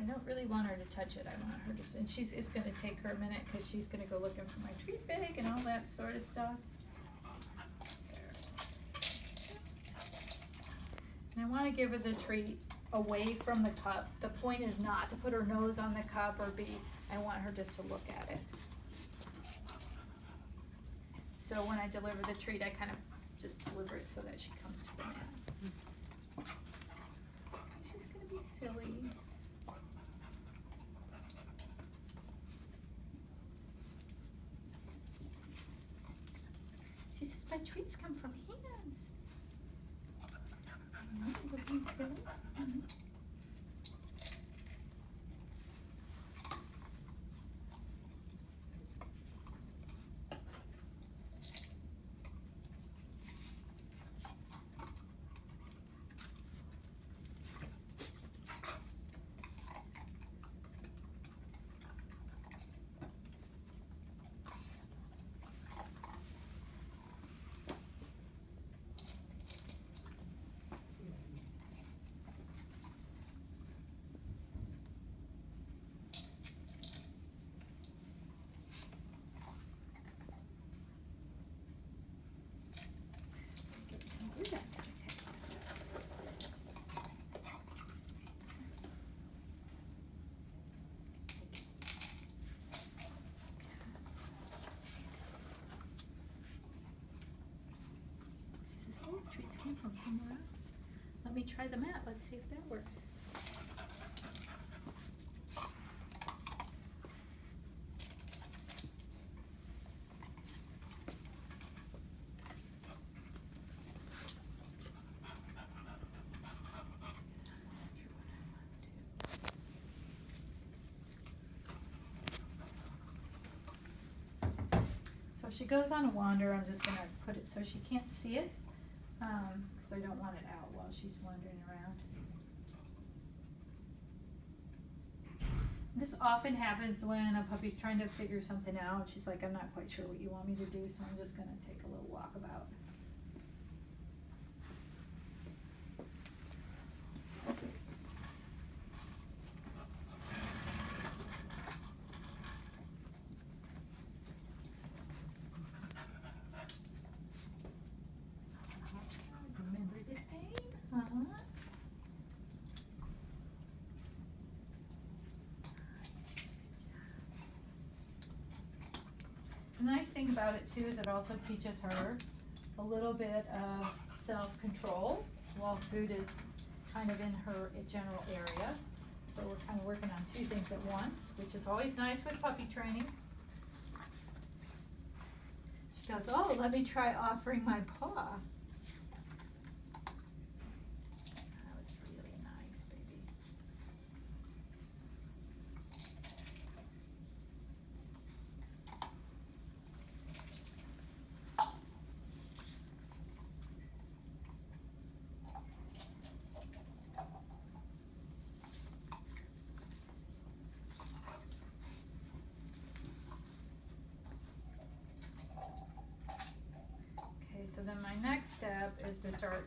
don't really want her to touch it. I want her to, and it's gonna take her a minute because she's gonna go looking for my treat bag and all that sort of stuff. And I want to give her the treat away from the cup. The point is not to put her nose on the cup or I want her just to look at it. So when I deliver the treat, I kind of just deliver it so that she comes to the mat. She's gonna be silly. She says, my treats come from hands. Looking silly. Mm-hmm. Treats came from somewhere else. Let me try the mat. Let's see if that works. So if she goes on a wander, I'm just going to put it so she can't see it. Because I don't want it out while she's wandering around. This often happens when a puppy's trying to figure something out. She's like, I'm not quite sure what you want me to do, so I'm just going to take a little walkabout. The nice thing about it too is it also teaches her a little bit of self-control while food is kind of in her general area. So we're kind of working on two things at once, which is always nice with puppy training. She goes, oh, let me try offering my paw. That was really nice, baby. So then my next step is to start,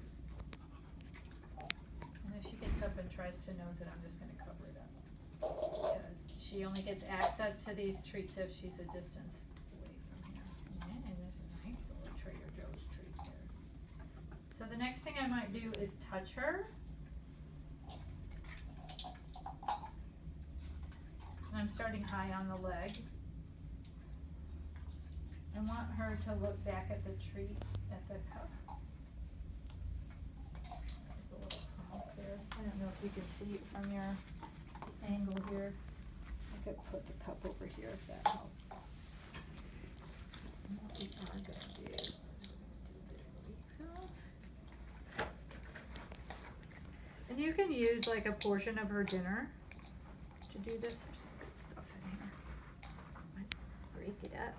and if she gets up and tries to nose it, I'm just going to cover it up. Because she only gets access to these treats if she's a distance away from here. Yeah, and there's a nice little Trader Joe's treat there. So the next thing I might do is touch her. And I'm starting high on the leg. I want her to look back at the treat, at the cup. There's a little hump there. I don't know if you can see it from your angle here. I could put the cup over here if that helps. And what we are going to do is we're going to do a refill. And you can use like a portion of her dinner to do this. There's some good stuff in here. Might break it up.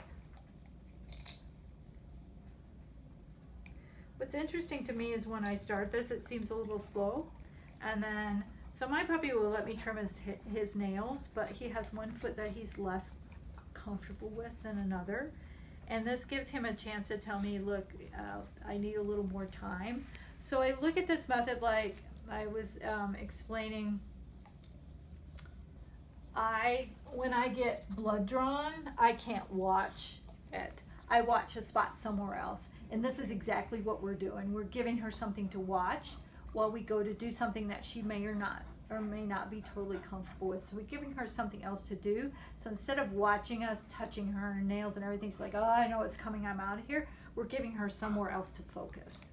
What's interesting to me is when I start this, it seems a little slow. And then, so my puppy will let me trim his nails, but he has one foot that he's less comfortable with than another. And this gives him a chance to tell me, look, I need a little more time. So I look at this method like I was explaining when I get blood drawn, I can't watch it. I watch a spot somewhere else. And this is exactly what we're doing. We're giving her something to watch while we go to do something that she may or may not be totally comfortable with. So we're giving her something else to do. So instead of watching us touching her nails and everything, she's like, oh, I know it's coming, I'm out of here. We're giving her somewhere else to focus.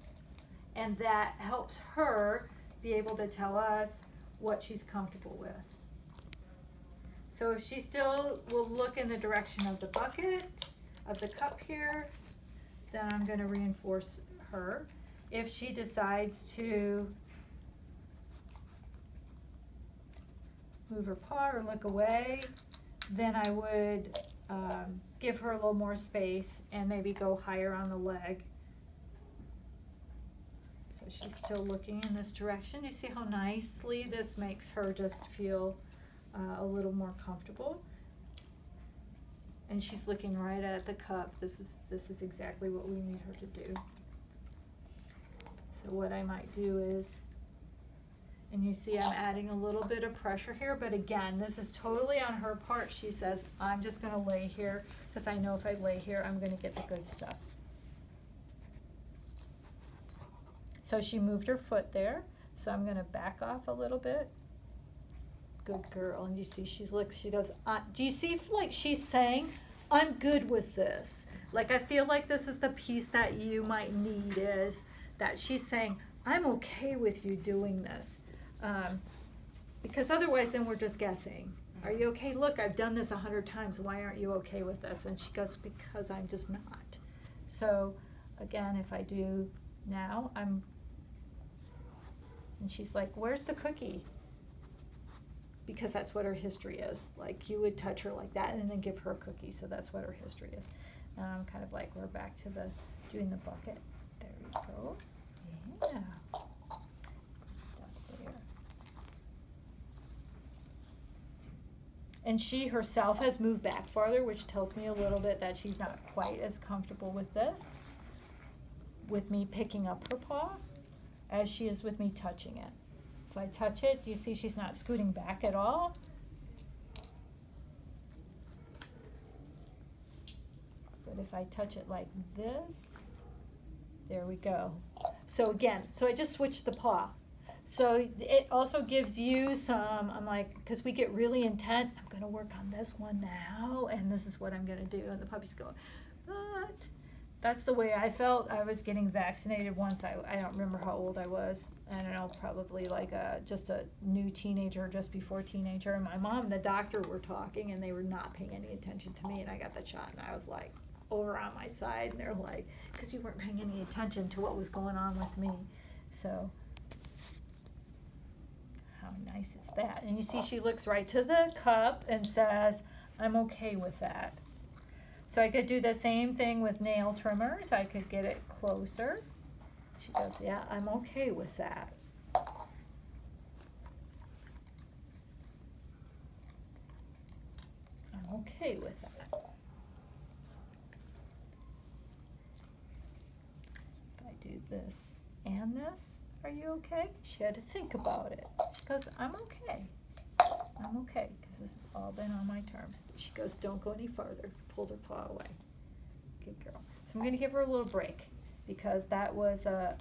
And that helps her be able to tell us what she's comfortable with. So if she still will look in the direction of the bucket, of the cup here, then I'm going to reinforce her. If she decides to move her paw or look away, then I would give her a little more space and maybe go higher on the leg. So she's still looking in this direction. You see how nicely this makes her just feel a little more comfortable. And she's looking right at the cup. This is exactly what we need her to do. So what I might do is, and you see I'm adding a little bit of pressure here, but again, this is totally on her part. She says, I'm just gonna lay here because I know if I lay here, I'm gonna get the good stuff. So she moved her foot there. So I'm gonna back off a little bit. Good girl. And you see she goes, do you see like she's saying, I'm good with this. Like I feel like this is the piece that you might need, is that she's saying, I'm okay with you doing this. Because otherwise then we're just guessing. Are you okay? Look, I've done this 100 times. Why aren't you okay with this? And she goes, because I'm just not. So again, if I do now, and she's like, where's the cookie? Because that's what her history is. Like you would touch her like that and then give her a cookie. So that's what her history is. And I'm kind of like, we're back to doing the bucket. There we go. Yeah. Good stuff there. And she herself has moved back farther, which tells me a little bit that she's not quite as comfortable with this, with me picking up her paw, as she is with me touching it. If I touch it, do you see she's not scooting back at all? But if I touch it like this, there we go. So again, so I just switched the paw. So it also gives you some, I'm like, because we get really intent, I'm going to work on this one now, and this is what I'm going to do. And the puppy's going, but that's the way I felt. I was getting vaccinated once. I don't remember how old I was. I don't know, probably like just a new teenager, just before teenager. And my mom and the doctor were talking, and they were not paying any attention to me. And I got the shot, and I was like over on my side. And they're like, because you weren't paying any attention to what was going on with me. So how nice is that? And you see she looks right to the cup and says, I'm okay with that. So I could do the same thing with nail trimmers. I could get it closer. She goes, yeah, I'm okay with that. I'm okay with that. If I do this and this, are you okay? She had to think about it. She goes, I'm okay. I'm okay, because this has all been on my terms. She goes, don't go any farther. Pulled her paw away. Good girl. So I'm going to give her a little break, because that was and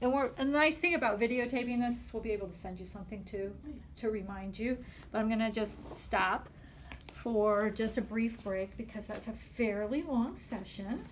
a nice thing about videotaping this, we'll be able to send you something too, to remind you. But I'm going to just stop for just a brief break, because that's a fairly long session.